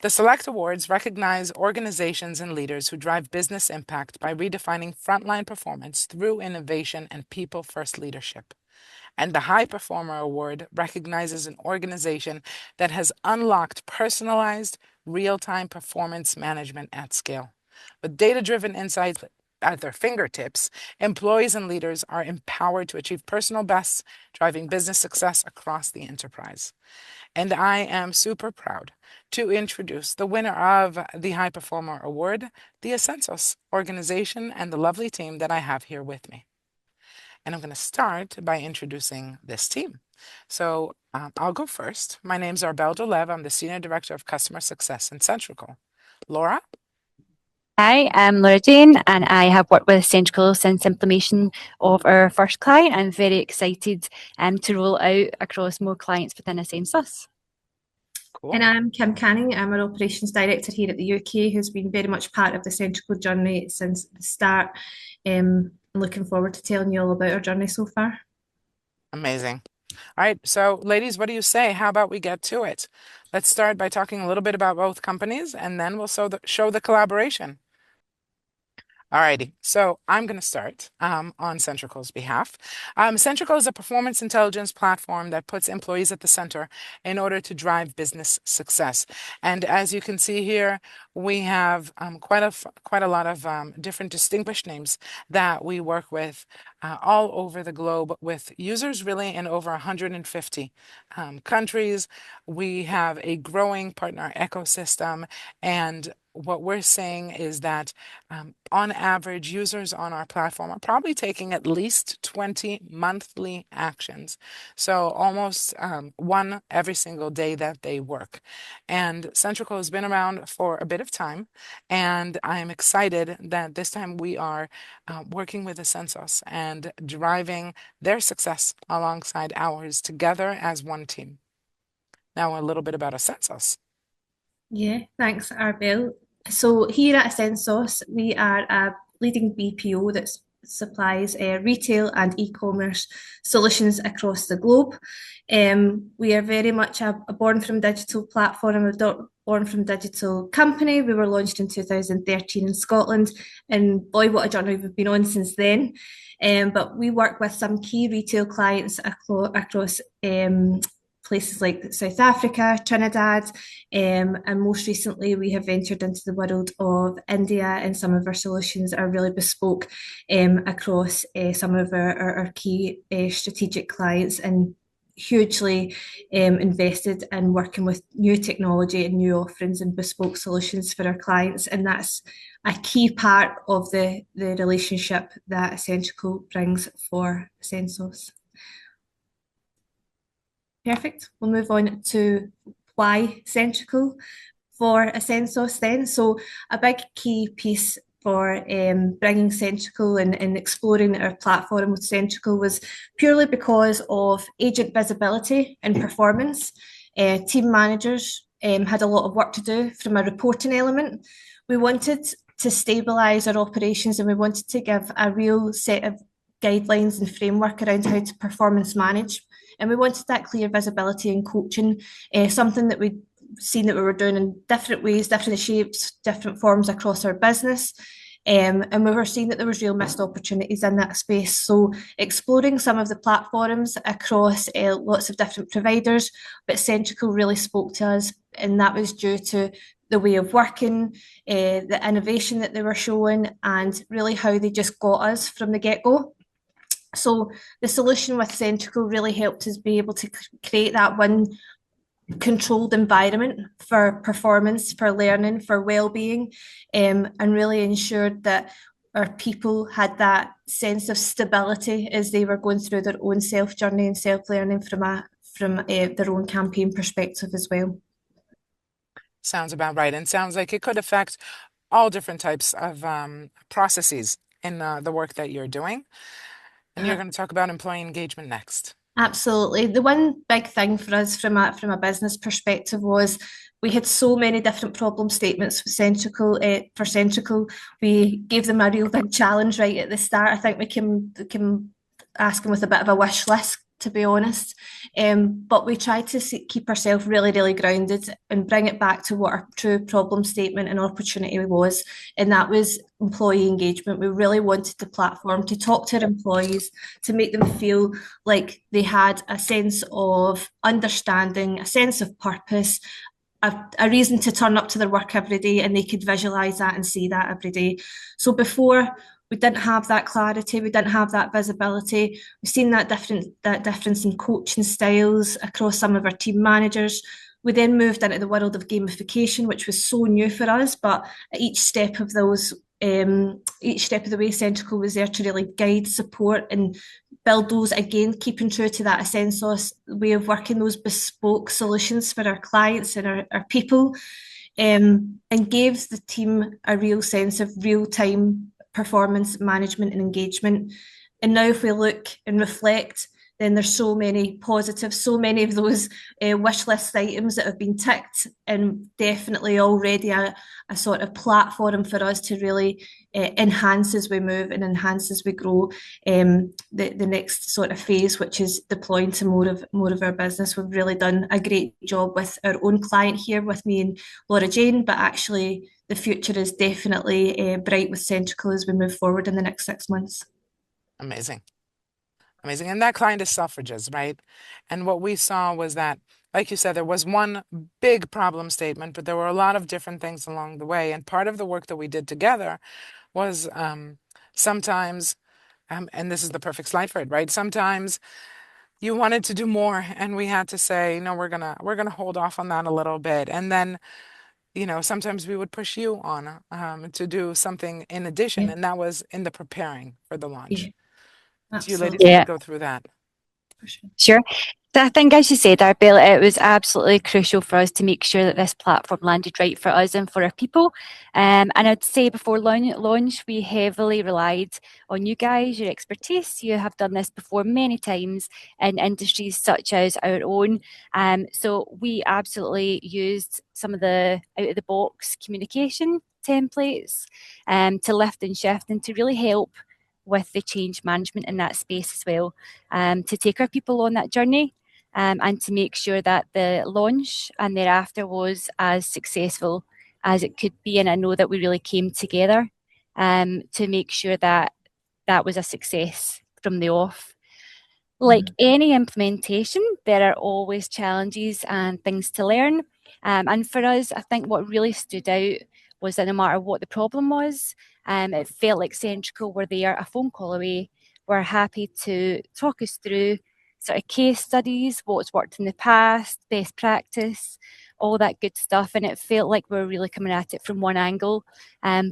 The Select Awards recognize organizations and leaders who drive business impact by redefining frontline performance through innovation and people-first leadership. And the High Performer Award recognizes an organization that has unlocked personalized, real-time performance management at scale. With data-driven insights at their fingertips, employees and leaders are empowered to achieve personal bests, driving business success across the enterprise. And I am super proud to introduce the winner of the High Performer Award, the Ascensos organization, and the lovely team that I have here with me. And I'm going to start by introducing this team. So I'll go first. My name's Arbel Dolev. I'm the Senior Director of Customer Success in Centrical. Laura? Hi, I'm Laura Jayne, and I have worked with Centrical since implementation of our first client. I'm very excited to roll out across more clients within Ascensos. Cool. And I'm Kim Canning. I'm our Operations Director here at the UK, who's been very much part of the Centrical journey since the start. Looking forward to telling you all about our journey so far. Amazing. All right, so ladies, what do you say? How about we get to it? Let's start by talking a little bit about both companies, and then we'll show the collaboration. Alrighty, so I'm going to start on Centrical's behalf. Centrical is a performance intelligence platform that puts employees at the center in order to drive business success. And as you can see here, we have quite a lot of different distinguished names that we work with all over the globe, with users really in over 150 countries. We have a growing partner ecosystem, and what we're saying is that on average, users on our platform are probably taking at least 20 monthly actions. So almost one every single day that they work. And Centrical has been around for a bit of time, and I'm excited that this time we are working with Ascensos and driving their success alongside ours together as one team. Now a little bit about Ascensos. Yeah, thanks, Arbel. So here at Ascensos, we are a leading BPO that supplies retail and e-commerce solutions across the globe. We are very much a born from digital platform, a born from digital company. We were launched in 2013 in Scotland, and boy, what a journey we've been on since then. But we work with some key retail clients across places like South Africa, Trinidad, and most recently we have ventured into the world of India, and some of our solutions are really bespoke across some of our key strategic clients, and hugely invested in working with new technology and new offerings and bespoke solutions for our clients. And that's a key part of the relationship that Centrical brings for Ascensos. Perfect. We'll move on to why Centrical for Ascensos then. So a big key piece for bringing Centrical and exploring our platform with Centrical was purely because of agent visibility and performance. Team managers had a lot of work to do from a reporting element. We wanted to stabilise our operations, and we wanted to give a real set of guidelines and framework around how to performance manage. And we wanted that clear visibility and coaching, something that we'd seen that we were doing in different ways, different shapes, different forms across our business. And we were seeing that there was real missed opportunities in that space. So exploring some of the platforms across lots of different providers, but Centrical really spoke to us, and that was due to the way of working, the innovation that they were showing, and really how they just got us from the get-go. So the solution with Centrical really helped us be able to create that one controlled environment for performance, for learning, for well-being, and really ensured that our people had that sense of stability as they were going through their own self-journey and self-learning from their own campaign perspective as well. Sounds about right, and sounds like it could affect all different types of processes in the work that you're doing. And you're going to talk about employee engagement next. Absolutely. The one big thing for us from a business perspective was we had so many different problem statements for Centrical. We gave them a real big challenge right at the start. I think we came asking with a bit of a wish list to be honest. But we try to keep ourselves really, really grounded and bring it back to what our true problem statement and opportunity was. And that was employee engagement. We really wanted the platform to talk to our employees, to make them feel like they had a sense of understanding, a sense of purpose, a reason to turn up to their work every day, and they could visualize that and see that every day. So before, we didn't have that clarity, we didn't have that visibility. We've seen that difference in coaching styles across some of our team managers. We then moved into the world of gamification, which was so new for us, but at each step of the way, Centrical was there to really guide, support, and build those, again, keeping true to that Ascensos way of working, those bespoke solutions for our clients and our people, and gave the team a real sense of real-time performance management and engagement. And now if we look and reflect, then there's so many positives, so many of those wish list items that have been ticked, and definitely already a sort of platform for us to really enhance as we move and enhance as we grow the next sort of phase, which is deploying to more of our business. We've really done a great job with our own client here with me and Laura Jayne, but actually the future is definitely bright with Centrical as we move forward in the next 6 months. Amazing. Amazing. And that client is Selfridges, right? And what we saw was that, like you said, there was one big problem statement, but there were a lot of different things along the way. And part of the work that we did together was sometimes, and this is the perfect slide for it, right? Sometimes you wanted to do more, and we had to say, no, we're gonna hold off on that a little bit. And then, sometimes we would push you on to do something in addition, Yeah, and that was in the preparing for the launch. yeah, So you ladies absolutely. want to Yeah, go through that? For sure. sure. So I think, as you said, Arabelle, it was absolutely crucial for us to make sure that this platform landed right for us and for our people. And I'd say before launch, we heavily relied on you guys, your expertise. You have done this before many times in industries such as our own. So we absolutely used some of the out-of-the-box communication templates to lift and shift and to really help with the change management in that space as well, to take our people on that journey, and to make sure that the launch and thereafter was as successful as it could be. And I know that we really came together to make sure that that was a success from the off. Like any implementation, there are always challenges and things to learn. And for us, I think what really stood out was that no matter what the problem was, it felt like Centrical were there a phone call away. We're happy to talk us through sort of case studies, what's worked in the past, best practice, all that good stuff. And it felt like we were really coming at it from one angle,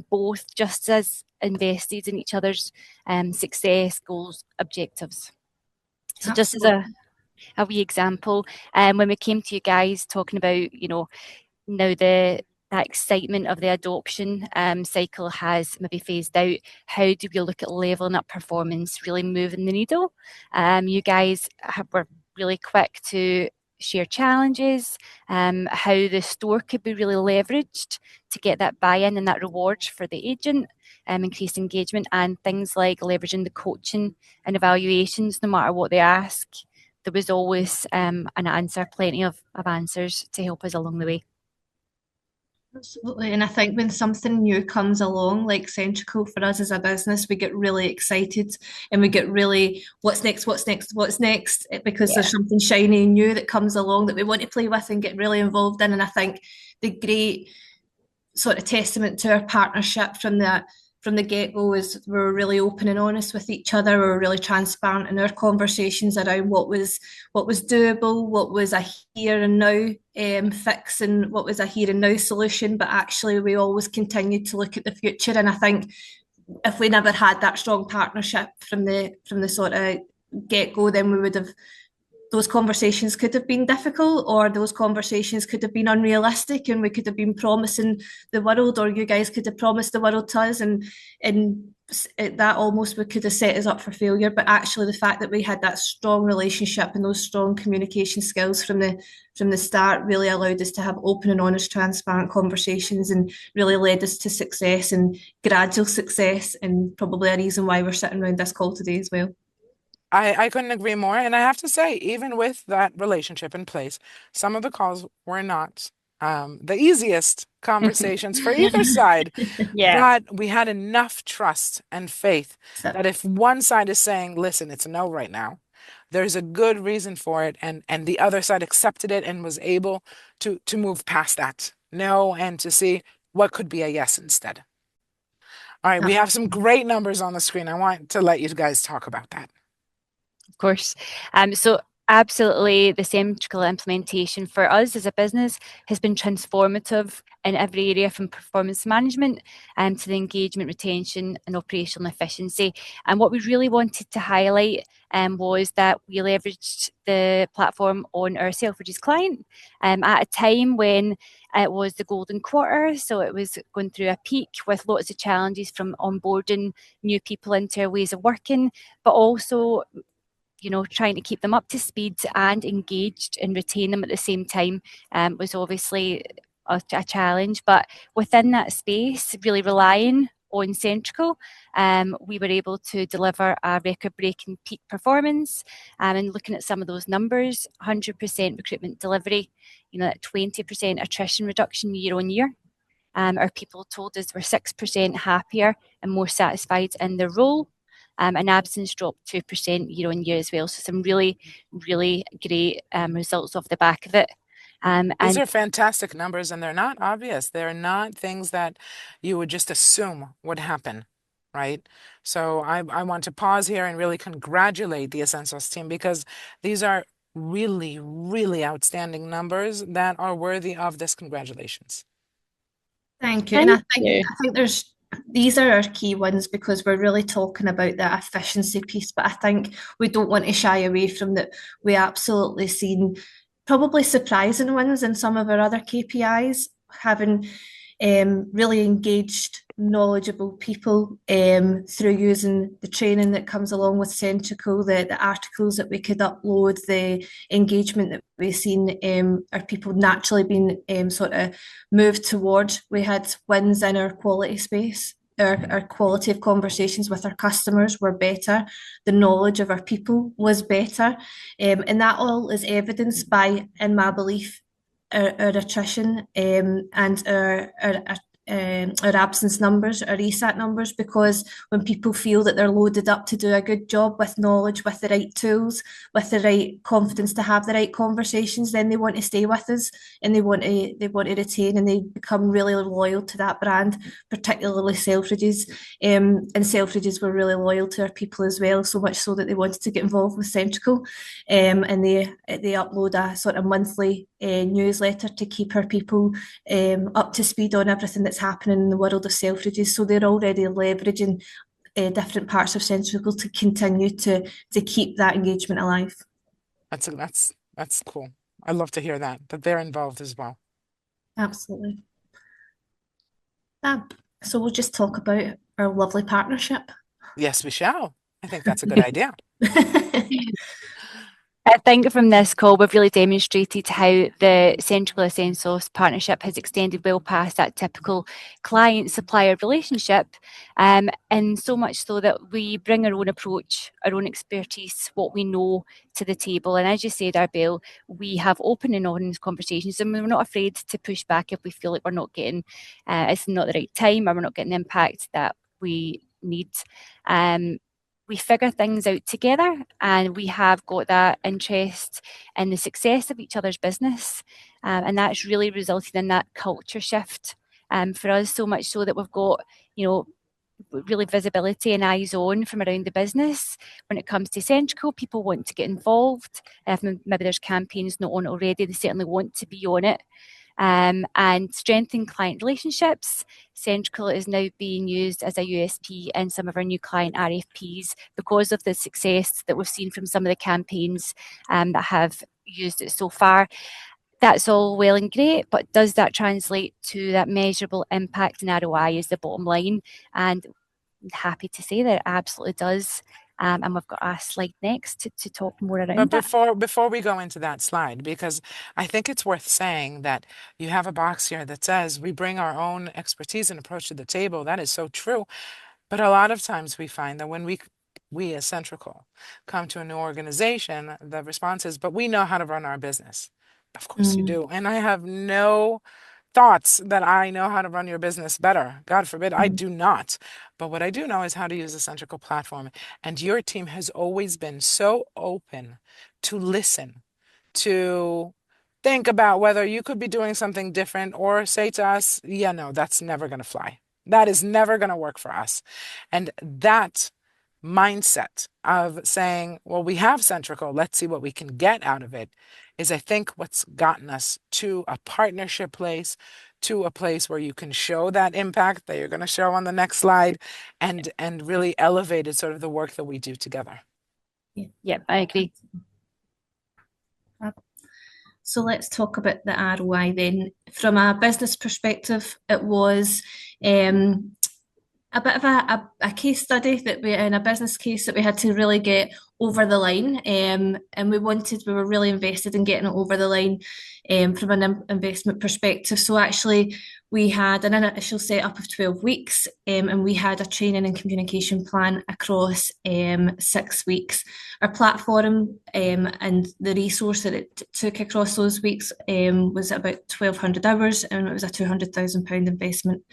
both just as invested in each other's success, goals, objectives. So just as Absolutely. a wee example, when we came to you guys talking about, now that excitement of the adoption cycle has maybe phased out, how do we look at leveling up performance, really moving the needle? You guys were really quick to share challenges, how the store could be really leveraged to get that buy-in and that reward for the agent, increased engagement, and things like leveraging the coaching and evaluations. No matter what they ask, there was always an answer, plenty of answers to help us along the way. Absolutely. And I think when something new comes along, like Centrical for us as a business, we get really excited and we get really, what's next, what's next, what's next? Because Yeah. there's something shiny and new that comes along that we want to play with and get really involved in. And I think the great sort of testament to our partnership from the get-go is we were really open and honest with each other. We were really transparent in our conversations around what was doable, what was a here and now fix, and what was a here and now solution. But actually, we always continued to look at the future. And I think if we never had that strong partnership from the sort of get-go, then we would have, those conversations could have been difficult, or those conversations could have been unrealistic, and we could have been promising the world, or you guys could have promised the world to us, and that almost could have set us up for failure. But actually, the fact that we had that strong relationship and those strong communication skills from the start really allowed us to have open and honest, transparent conversations, and really led us to success and gradual success, and probably a reason why we're sitting around this call today as well. I couldn't agree more. And I have to say, even with that relationship in place, some of the calls were not the easiest conversations for either side. Yeah. But we had enough trust and faith So, that if one side is saying, listen, it's a no right now, there's a good reason for it, and the other side accepted it and was able to move past that no and to see what could be a yes instead. All right, we have some great numbers on the screen. I want to let you guys talk about that. Of course. So absolutely the Centrical implementation for us as a business has been transformative in every area from performance management to the engagement, retention and operational efficiency. And what we really wanted to highlight was that we leveraged the platform on our Selfridges client at a time when it was the golden quarter. So it was going through a peak with lots of challenges from onboarding new people into our ways of working, but also trying to keep them up to speed and engaged and retain them at the same time was obviously a challenge. But within that space, really relying on Centrical, we were able to deliver a record-breaking peak performance. And looking at some of those numbers, 100% recruitment delivery, that 20% attrition reduction year on year. Our people told us we're 6% happier and more satisfied in their role. And absence dropped 2% year on year as well. So some really, really great results off the back of it. These And are fantastic numbers, and they're not obvious. They're not things that you would just assume would happen, right? So I want to pause here and really congratulate the Ascensos team because these are really, really outstanding numbers that are worthy of this congratulations. thank you. And thank I think you. I think there's these are our key ones because we're really talking about the efficiency piece, but I think we don't want to shy away from that. We absolutely seen probably surprising ones in some of our other KPIs, having really engaged, knowledgeable people through using the training that comes along with Centrical, the articles that we could upload, the engagement that we've seen, our people naturally being sort of moved towards. We had wins in our quality space. Our quality of conversations with our customers were better. The knowledge of our people was better. And that all is evidenced by, in my belief, our attrition and our absence numbers, our ESAT numbers, because when people feel that they're loaded up to do a good job with knowledge, with the right tools, with the right confidence to have the right conversations, then they want to stay with us and they want to retain and they become really loyal to that brand, particularly Selfridges. And Selfridges were really loyal to our people as well, so much so that they wanted to get involved with Centrical. And they upload a sort of monthly newsletter to keep our people up to speed on everything that's happening in the world of Selfridges. So they're already leveraging different parts of Centrical to continue to keep that engagement alive. That's cool. I love to hear that they're involved as well. Absolutely. So we'll just talk about our lovely partnership. Yes, we shall. I think that's a good idea. I think from this call, we've really demonstrated how the Central Ascensos partnership has extended well past that typical client-supplier relationship, and so much so that we bring our own approach, our own expertise, what we know to the table. And as you said, Arbel, we have open and honest conversations, and we're not afraid to push back if we feel like we're not getting, it's not the right time, or we're not getting the impact that we need. We figure things out together and we have got that interest in the success of each other's business. And that's really resulted in that culture shift for us, so much so that we've got, really visibility and eyes on from around the business. When it comes to Centrical, people want to get involved. If maybe there's campaigns not on it already, they certainly want to be on it. And strengthen client relationships. Centrical is now being used as a USP in some of our new client RFPs because of the success that we've seen from some of the campaigns that have used it so far. That's all well and great, but does that translate to that measurable impact and ROI is the bottom line? And I'm happy to say that it absolutely does. And we've got a slide next to talk more But around that. before we go into that slide, because I think it's worth saying that you have a box here that says we bring our own expertise and approach to the table. That is so true. But a lot of times we find that when we we as Centrical come to a new organization, the response is, but we know how to run our business. Of course you Mm, do. And I have no thoughts that I know how to run your business better. God forbid, I mm, do not. But what I do know is how to use a Centrical platform. And your team has always been so open to listen, to think about whether you could be doing something different or say to us, yeah, no, that's never going to fly. That is never going to work for us. And that mindset of saying, well, we have Centrical, let's see what we can get out of it, is I think what's gotten us to a partnership place, to a place where you can show that impact that you're going to show on the next slide and really elevated sort of the work that we do together. yeah. Yep, I agree. So let's talk about the ROI then. From a business perspective, it was a bit of a case study that we in a business case that we had to really get over the line, and we were really invested in getting it over the line from an investment perspective. So actually we had an initial setup of 12 weeks, and we had a training and communication plan across 6 weeks. Our platform and the resource that it took across those weeks was about 1,200 hours, and it was a £200,000 investment.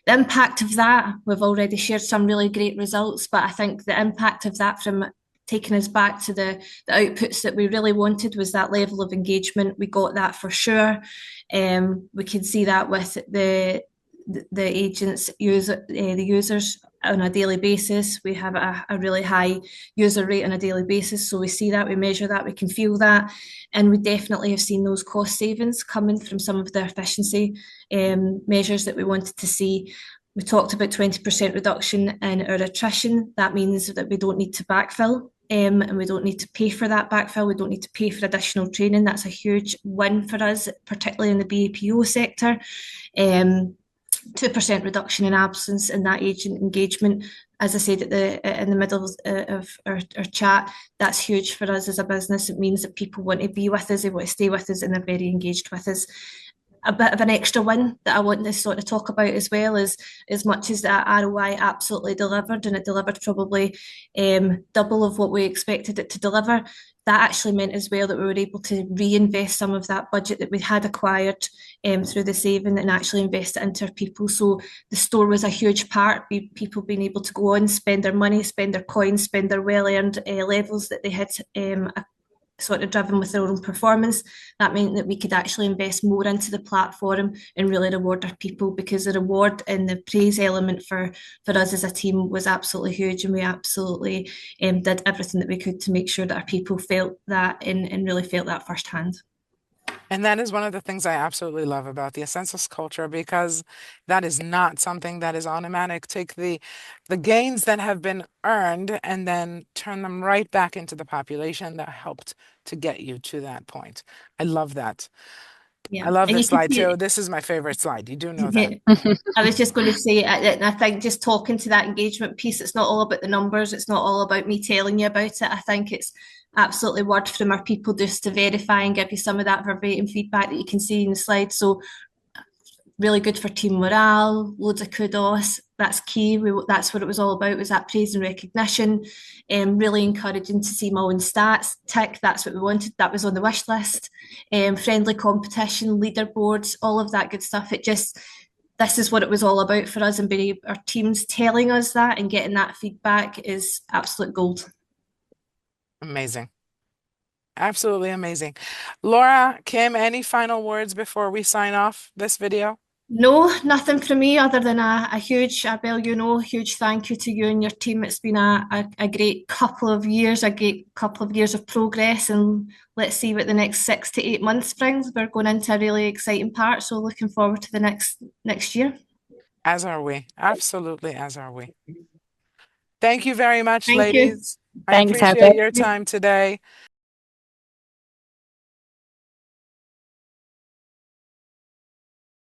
The impact of that, we've already shared some really great results, but I think the impact of that from taking us back to the outputs that we really wanted was that level of engagement. We got that for sure. We can see that with the agents the users on a daily basis. We have a really high user rate on a daily basis, so we see that, we measure that, we can feel that, and we definitely have seen those cost savings coming from some of the efficiency measures that we wanted to see. We talked about 20% reduction in our attrition. That means that we don't need to backfill, and we don't need to pay for that backfill. We don't need to pay for additional training. That's a huge win for us, particularly in the BAPO sector. 2% reduction in absence in that agent engagement. As I said in the middle of our chat, that's huge for us as a business. It means that people want to be with us, they want to stay with us, and they're very engaged with us. A bit of an extra win that I want to sort of talk about as well is, as much as that ROI absolutely delivered, and it delivered probably double of what we expected it to deliver. That actually meant as well that we were able to reinvest some of that budget that we had acquired through the saving and actually invest it into our people. So the store was a huge part, people being able to go on, spend their money, spend their coins, spend their well-earned levels that they had sort of driven with their own performance. That meant that we could actually invest more into the platform and really reward our people, because the reward and the praise element for us as a team was absolutely huge, and we absolutely did everything that we could to make sure that our people felt that and really felt that firsthand. And that is one of the things I absolutely love about the Ascensos culture, because that is not something that is automatic. Take the gains that have been earned and then turn them right back into the population that helped to get you to that point. I love that. I Yeah, love and this you can slide too. see This is my favorite slide. You do know that. it. I was just going to say, and I think just talking to that engagement piece, it's not all about the numbers. It's not all about me telling you about it. I think it's absolutely word from our people just to verify and give you some of that verbatim feedback that you can see in the slide. So really good for team morale, loads of kudos. That's key. That's what it was all about, was that praise and recognition. Really encouraging to see my own stats tick. That's what we wanted. That was on the wish list. Friendly competition, leaderboards, all of that good stuff. This is what it was all about for us, and being our teams telling us that and getting that feedback is absolute gold. Amazing. Absolutely amazing. Laura, Kim, any final words before we sign off this video? No, nothing from me other than a huge, Abel, huge thank you to you and your team. It's been a great couple of years, a great couple of years of progress, and let's see what the next 6 to 8 months brings. We're going into a really exciting part, so looking forward to the next year. As are we. Absolutely, as are we. Thank you very much, Thank you. ladies. I Thanks, appreciate Herbert. your time today.